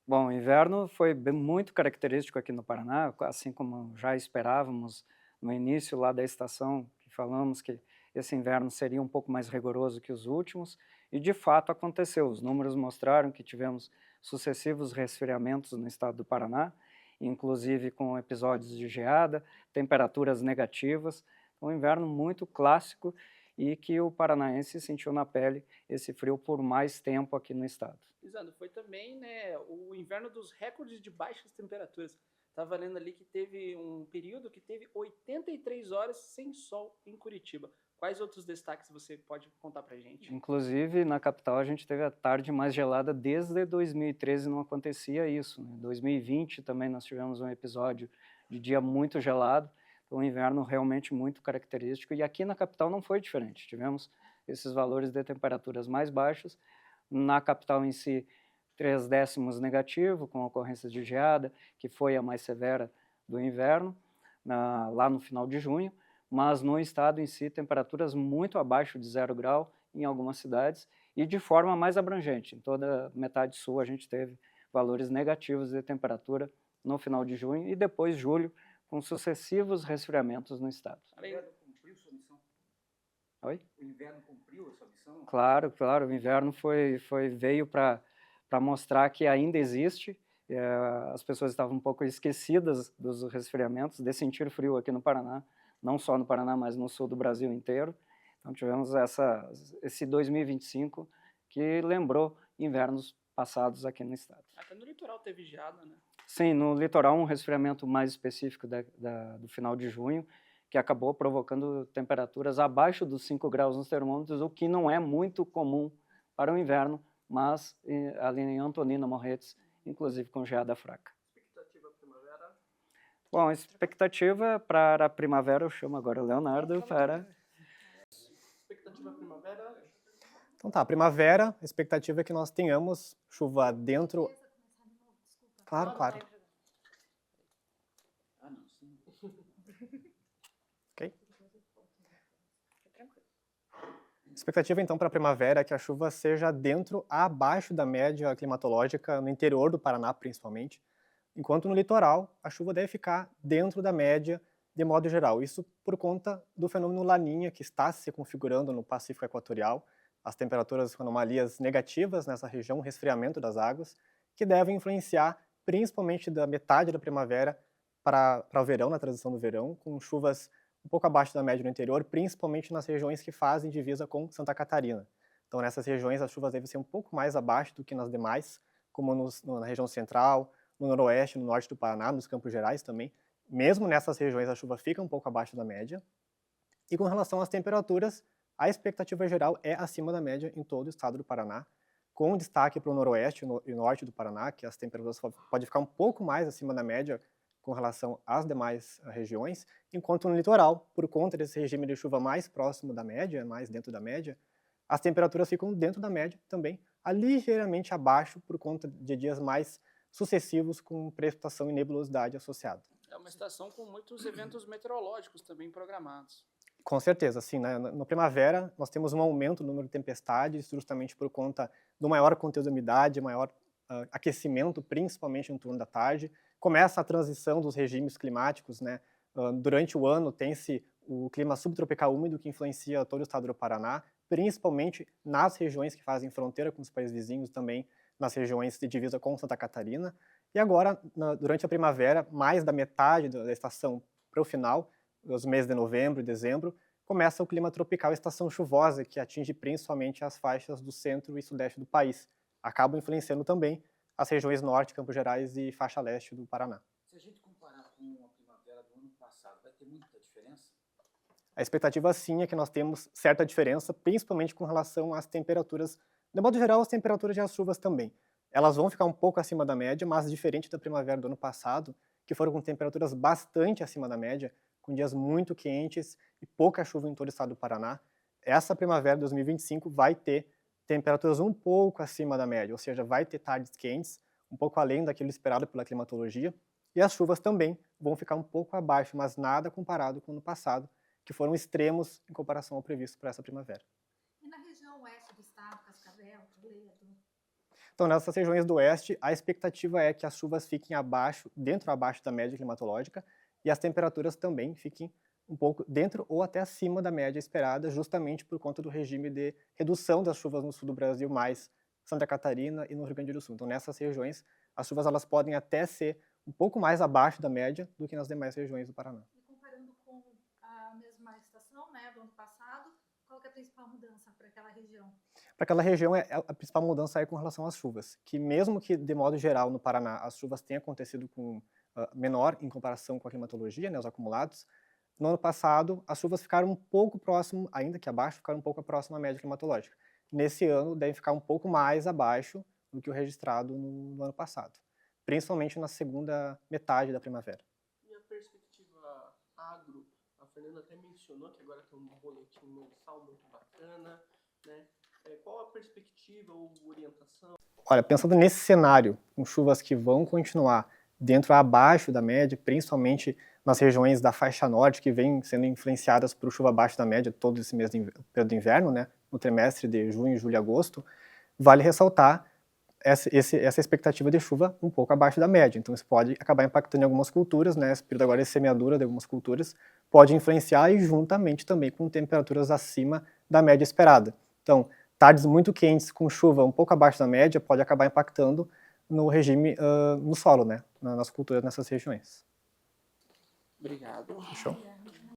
Bom, o inverno foi muito característico aqui no Paraná, assim como já esperávamos no início lá da estação, que falamos que esse inverno seria um pouco mais rigoroso que os últimos, e de fato aconteceu. Os números mostraram que tivemos sucessivos resfriamentos no estado do Paraná, inclusive com episódios de geada, temperaturas negativas. Um inverno muito clássico e que o paranaense sentiu na pele esse frio por mais tempo aqui no estado. Exato, foi também, né, o inverno dos recordes de baixas temperaturas. Estava lendo ali que teve um período que teve 83 horas sem sol em Curitiba. Quais outros destaques você pode contar pra gente? Inclusive, na capital, a gente teve a tarde mais gelada desde 2013, não acontecia isso, né. 2020 também nós tivemos um episódio de dia muito gelado, então um inverno realmente muito característico, e aqui na capital não foi diferente, tivemos esses valores de temperaturas mais baixos. Na capital em si, 3 décimos negativo, com ocorrências de geada, que foi a mais severa do inverno, lá no final de junho, mas no estado em si, temperaturas muito abaixo de 0 grau em algumas cidades e de forma mais abrangente. Em toda a metade sul a gente teve valores negativos de temperatura no final de junho e depois julho, com sucessivos resfriamentos no estado. O inverno cumpriu sua missão? Oi? O inverno cumpriu a sua missão? Claro, claro, o inverno veio para mostrar que ainda existe. As pessoas estavam um pouco esquecidas dos resfriamentos, de sentir frio aqui no Paraná, não só no Paraná, mas no sul do Brasil inteiro. Então tivemos esse 2025 que lembrou invernos passados aqui no estado. Até no litoral teve geada, né? Sim, no litoral um resfriamento mais específico do final de junho, que acabou provocando temperaturas abaixo dos 5 graus nos termômetros, o que não é muito comum para o inverno, mas ali em Antonina, Morretes, inclusive com geada fraca. Expectativa primavera? Bom, a expectativa para a primavera, eu chamo agora o Leonardo para... Expectativa primavera? Então tá, primavera, a expectativa é que nós tenhamos chuva dentro... Claro, claro. Ah, não, sim. Ok? Expectativa então para a primavera é que a chuva seja dentro a abaixo da média climatológica no interior do Paraná principalmente, enquanto no litoral a chuva deve ficar dentro da média de modo geral. Isso por conta do fenômeno Laninha que está se configurando no Pacífico Equatorial, as temperaturas com anomalias negativas nessa região, resfriamento das águas, que devem influenciar principalmente da metade da primavera para o verão, na transição do verão, com chuvas um pouco abaixo da média no interior, principalmente nas regiões que fazem divisa com Santa Catarina. Então, nessas regiões, as chuvas devem ser um pouco mais abaixo do que nas demais, como na região central, no noroeste, no norte do Paraná, nos Campos Gerais também. Mesmo nessas regiões, a chuva fica um pouco abaixo da média. E com relação às temperaturas, a expectativa geral é acima da média em todo o estado do Paraná, com destaque para o noroeste e norte do Paraná, que as temperaturas podem ficar um pouco mais acima da média com relação às demais regiões, enquanto no litoral, por conta desse regime de chuva mais próximo da média, mais dentro da média, as temperaturas ficam dentro da média também, ligeiramente abaixo por conta de dias mais sucessivos com precipitação e nebulosidade associada. É uma estação com muitos eventos meteorológicos também programados. Com certeza, sim, né? Na primavera nós temos um aumento no número de tempestades, justamente por conta do maior conteúdo de umidade, maior aquecimento, principalmente no turno da tarde. Começa a transição dos regimes climáticos, né? Durante o ano tem-se o clima subtropical úmido que influencia todo o estado do Paraná, principalmente nas regiões que fazem fronteira com os países vizinhos, também nas regiões de divisa com Santa Catarina. E agora, durante a primavera, mais da metade da estação para o final, os meses de novembro e dezembro, começa o clima tropical, estação chuvosa, que atinge principalmente as faixas do centro e sudeste do país. Acaba influenciando também as regiões norte, Campos Gerais e faixa leste do Paraná. Se a gente comparar com a primavera do ano passado, vai ter muita diferença? A expectativa sim é que nós temos certa diferença, principalmente com relação às temperaturas. De modo geral, as temperaturas e as chuvas também. Elas vão ficar um pouco acima da média, mas diferente da primavera do ano passado, que foram com temperaturas bastante acima da média, com dias muito quentes e pouca chuva em todo o estado do Paraná, essa primavera de 2025 vai ter temperaturas um pouco acima da média, ou seja, vai ter tardes quentes, um pouco além daquilo esperado pela climatologia, e as chuvas também vão ficar um pouco abaixo, mas nada comparado com o ano passado, que foram extremos em comparação ao previsto para essa primavera. E na região oeste do estado, Cascavel, Toledo? Então, nessas regiões do oeste, a expectativa é que as chuvas fiquem dentro ou abaixo da média climatológica e as temperaturas também fiquem um pouco dentro ou até acima da média esperada, justamente por conta do regime de redução das chuvas no sul do Brasil, mais Santa Catarina e no Rio Grande do Sul. Então, nessas regiões, as chuvas elas podem até ser um pouco mais abaixo da média do que nas demais regiões do Paraná. E comparando com a mesma estação, né, do ano passado, qual que é a principal mudança para aquela região? Para aquela região, a principal mudança é com relação às chuvas, que mesmo que, de modo geral, no Paraná, as chuvas tenham acontecido com menor em comparação com a climatologia, né, os acumulados, no ano passado, as chuvas ficaram um pouco próximo, ainda que abaixo, ficaram um pouco próximo à média climatológica. Nesse ano, deve ficar um pouco mais abaixo do que o registrado no ano passado, principalmente na segunda metade da primavera. E a perspectiva agro, a Fernanda até mencionou que agora tem um boletim mensal muito bacana, né? Qual a perspectiva ou orientação? Olha, pensando nesse cenário, com chuvas que vão continuar dentro a abaixo da média, principalmente nas regiões da faixa norte, que vêm sendo influenciadas por chuva abaixo da média todo esse mês período de inverno, né, no trimestre de junho, julho e agosto, vale ressaltar essa expectativa de chuva um pouco abaixo da média. Então, isso pode acabar impactando em algumas culturas, né, esse período agora de semeadura de algumas culturas, pode influenciar e juntamente também com temperaturas acima da média esperada. Então, tardes muito quentes com chuva um pouco abaixo da média pode acabar impactando no regime, no solo, né, nas culturas nessas regiões. Obrigado. Fechou?